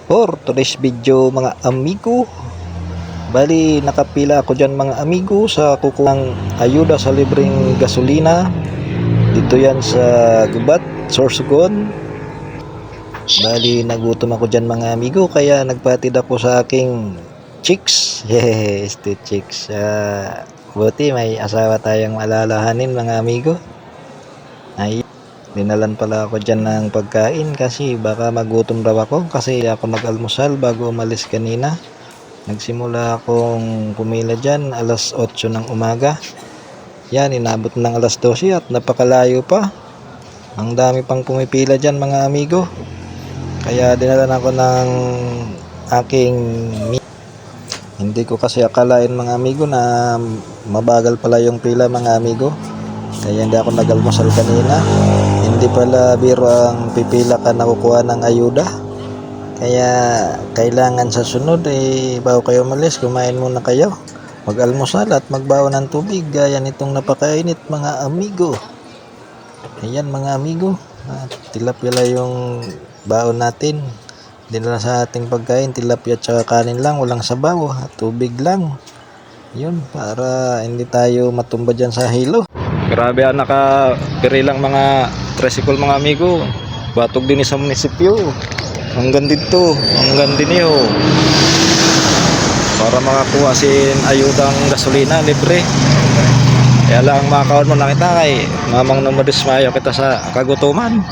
For today's video mga amigo, bali nakapila ako dyan mga amigo sa kukuhang ayuda sa libreng gasolina. Dito yan sa Gubat, Sorsogon. Bali nagutom ako dyan mga amigo, kaya nagpatid ako sa aking chicks. Yes, the chicks. Buti may asawa tayong alalahanin mga amigo. Ay, dinalan pala ako dyan ng pagkain kasi baka magutom raw ako kasi ako nag-almusal bago umalis kanina. Nagsimula akong pumila dyan alas 8 ng umaga. Yan, inabot ng alas 12 at napakalayo pa. Ang dami pang pumipila dyan mga amigo. Kaya dinalan ako ng aking hindi ko kasi akalain mga amigo na mabagal pala yung pila mga amigo. Kaya hindi ako nag-almusal kanina. Hindi pala biro ang pipila ka nakukuha ng ayuda. Kaya kailangan sa sunod bago kayo umalis, kumain muna kayo, mag-almusal at magbaon ng tubig gaya nitong napakainit mga amigo. Ayan mga amigo, tilapia lang yung baon natin. Dinala sa ating pagkain, tilapia at saka kanin lang, walang sabaw at tubig lang. Yun, para hindi tayo matumba dyan sa hilo. Grabe, nakapirilang mga tricycle mga amigo. Batog din sa munisipyo. Hanggang dito, hanggang din yun. Para makakuha sin ayudang gasolina libre. Kaya lang makakaon mo na kita kay mamang numadismayo kita sa kagutuman.